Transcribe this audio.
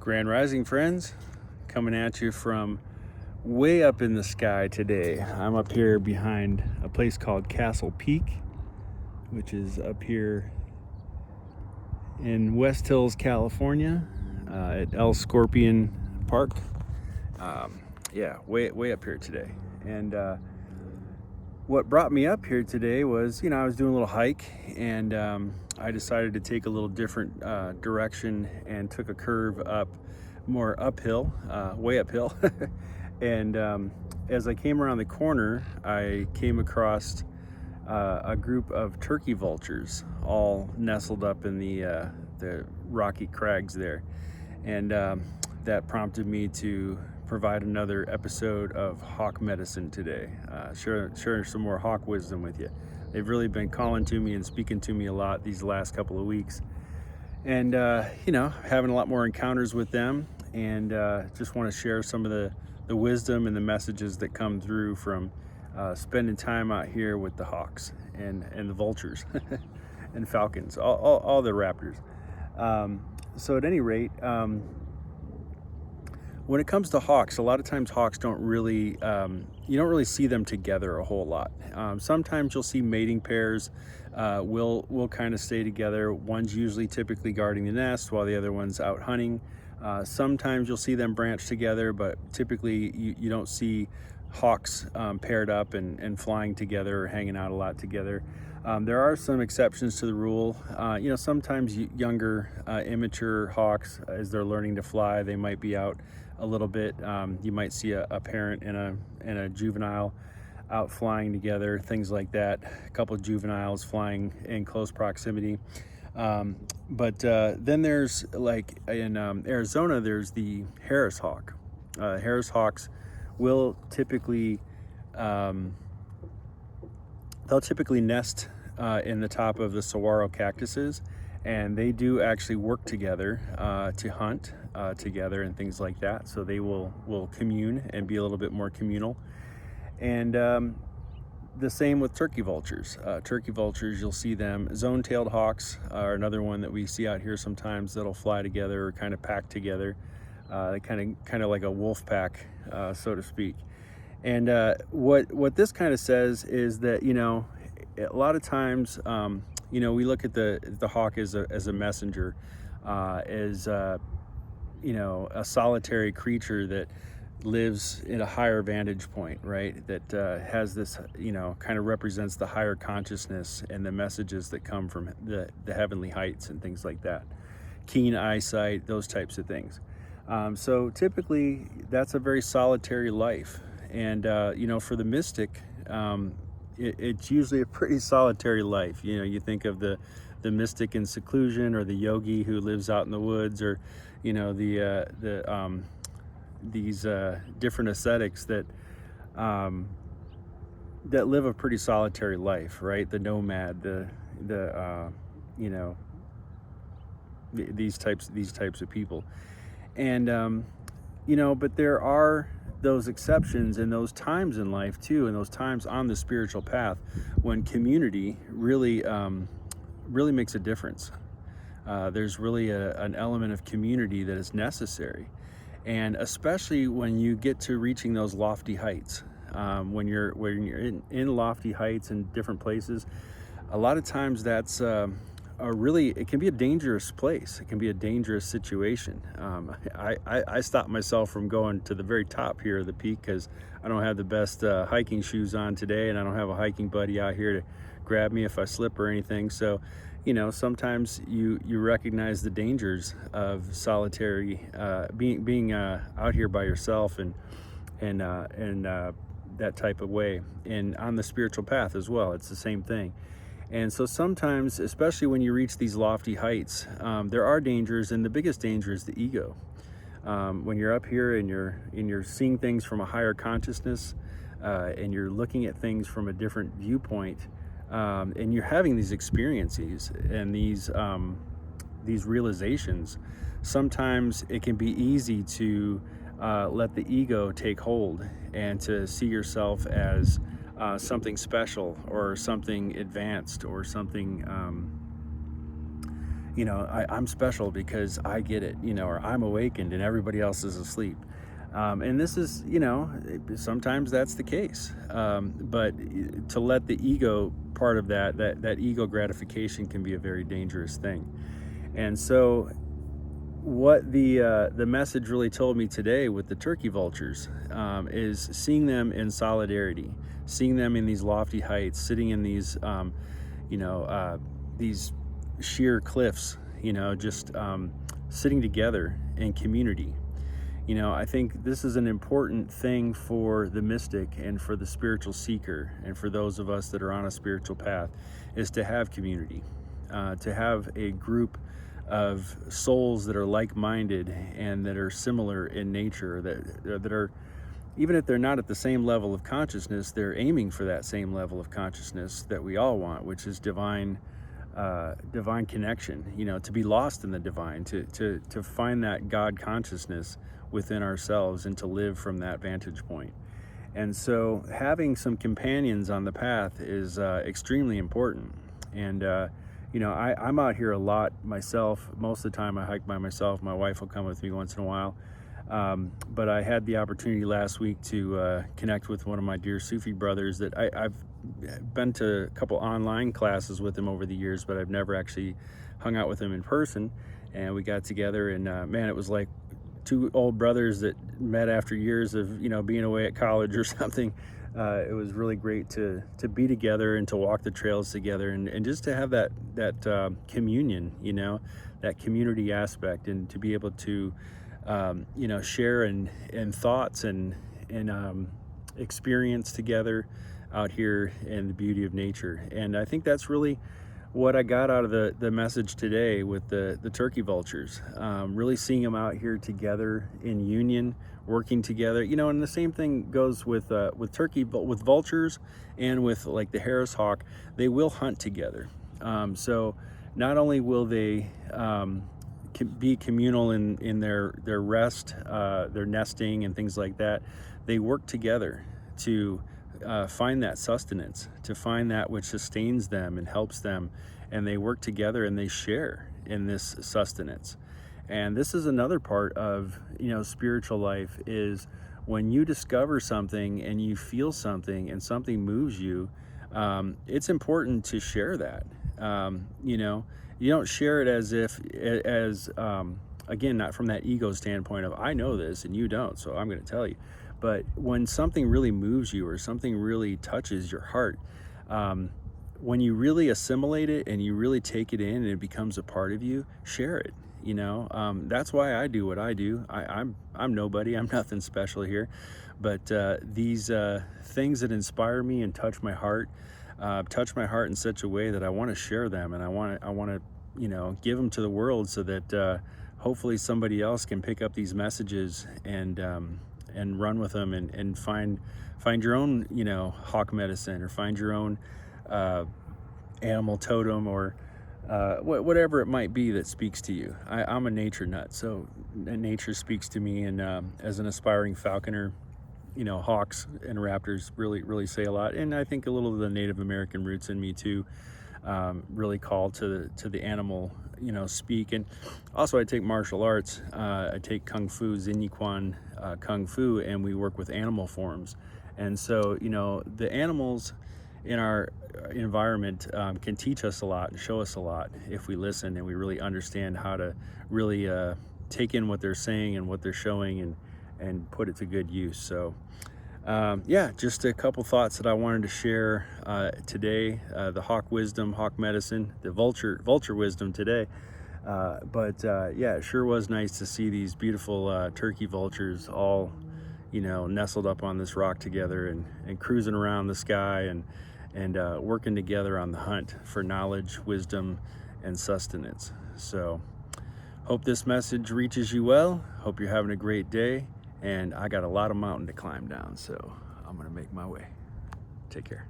Grand Rising, friends, coming at you from way up in the sky today. I'm up here behind a place called Castle Peak, which is up here in West Hills, California, at El Scorpion Park. Way up here today. And what brought me up here today was, I was doing a little hike, and I decided to take a little different direction and took a curve up, more uphill, way uphill. And as I came around the corner, I came across a group of turkey vultures, all nestled up in the rocky crags there. And that prompted me to provide another episode of Hawk Medicine today. Share some more hawk wisdom with you. They've really been calling to me and speaking to me a lot these last couple of weeks. And, having a lot more encounters with them, and just want to share some of the wisdom and the messages that come through from spending time out here with the hawks and the vultures and falcons, all the raptors. So at any rate, when it comes to hawks, a lot of times hawks don't really, you don't really see them together a whole lot. Sometimes you'll see mating pairs will kind of stay together. One's usually typically guarding the nest while the other one's out hunting. Sometimes you'll see them branch together, but typically you don't see hawks paired up and flying together or hanging out a lot together. There are some exceptions to the rule. Sometimes younger, immature hawks, as they're learning to fly, they might be out a little bit. You might see a parent and a juvenile out flying together, things like that. A couple of juveniles flying in close proximity. But then there's, like in Arizona, there's the Harris hawk. Harris hawks will typically they'll typically nest in the top of the saguaro cactuses, and they do actually work together to hunt together and things like that. So they will commune and be a little bit more communal. And the same with turkey vultures. Turkey vultures, you'll see them. Zone-tailed hawks are another one that we see out here sometimes that'll fly together or kind of pack together. They kind of like a wolf pack, so to speak. And what this kind of says is that, a lot of times, we look at the hawk as a messenger, as a solitary creature that lives in a higher vantage point, right? That has this, kind of represents the higher consciousness and the messages that come from the heavenly heights and things like that. Keen eyesight, those types of things. So typically that's a very solitary life. And, for the mystic, it's usually a pretty solitary life. You think of the mystic in seclusion, or the yogi who lives out in the woods, or, these different ascetics that live a pretty solitary life, right? The nomad, these types of people. And, but there are those exceptions and those times in life too, and those times on the spiritual path when community really makes a difference. There's really an element of community that is necessary. And especially when you get to reaching those lofty heights, when you're in lofty heights in different places, a lot of times that's it can be a dangerous place. It can be a dangerous situation. I stopped myself from going to the very top here of the peak because I don't have the best hiking shoes on today, and I don't have a hiking buddy out here to grab me if I slip or anything. So, sometimes you recognize the dangers of solitary, being out here by yourself and that type of way. And on the spiritual path as well, it's the same thing. And so sometimes, especially when you reach these lofty heights, there are dangers, and the biggest danger is the ego. When you're up here and you're seeing things from a higher consciousness, and you're looking at things from a different viewpoint, and you're having these experiences and these realizations, sometimes it can be easy to let the ego take hold and to see yourself as something special or something advanced or something I'm special because I get it, or I'm awakened and everybody else is asleep. And this is, sometimes that's the case. But to let the ego part of that ego gratification can be a very dangerous thing. And so what the message really told me today with the turkey vultures is seeing them in solidarity, seeing them in these lofty heights, sitting in these sheer cliffs, just sitting together in community. I think this is an important thing for the mystic and for the spiritual seeker and for those of us that are on a spiritual path, is to have community, to have a group of souls that are like-minded and that are similar in nature, that are, even if they're not at the same level of consciousness, they're aiming for that same level of consciousness that we all want, which is divine connection, to be lost in the divine, to find that God consciousness within ourselves and to live from that vantage point. And so having some companions on the path is extremely important. And I'm out here a lot myself. Most of the time I hike by myself. My wife will come with me once in a while. But I had the opportunity last week to connect with one of my dear Sufi brothers that I've been to a couple online classes with him over the years, but I've never actually hung out with him in person. And we got together, and man, it was like two old brothers that met after years of being away at college or something. It was really great to be together and to walk the trails together, and just to have that communion, that community aspect, and to be able to share in thoughts and experience together out here in the beauty of nature. And I think that's really what I got out of the message today with the turkey vultures, really seeing them out here together in union, working together, and the same thing goes with turkey, but with vultures and with like the Harris hawk, they will hunt together. So not only will they be communal in their rest, their nesting and things like that, they work together to find that sustenance, to find that which sustains them and helps them, and they work together and they share in this sustenance. And this is another part of spiritual life, is when you discover something and you feel something and something moves you, it's important to share that. You don't share it as again, not from that ego standpoint of I know this and you don't, so I'm going to tell you. But when something really moves you or something really touches your heart, when you really assimilate it and you really take it in and it becomes a part of you, share it. That's why I do what I do. I'm nobody. I'm nothing special here. But these things that inspire me and touch my heart in such a way that I want to share them, and I want to give them to the world, so that hopefully somebody else can pick up these messages and run with them and find your own hawk medicine, or find your own animal totem, or whatever it might be that speaks to you. I'm a nature nut, so nature speaks to me, and as an aspiring falconer, hawks and raptors really say a lot. And I think a little of the Native American roots in me too really call to the animal speak. And also I take martial arts. I take Kung Fu, Xinyiquan Kung Fu, and we work with animal forms. And so the animals in our environment can teach us a lot and show us a lot if we listen and we really understand how to really take in what they're saying and what they're showing, and put it to good use. So just a couple thoughts that I wanted to share today. The hawk wisdom, hawk medicine, the vulture wisdom today. It sure was nice to see these beautiful turkey vultures all nestled up on this rock together, and cruising around the sky, and working together on the hunt for knowledge, wisdom, and sustenance. So hope this message reaches you well. Hope you're having a great day. And I got a lot of mountain to climb down, so I'm gonna make my way. Take care.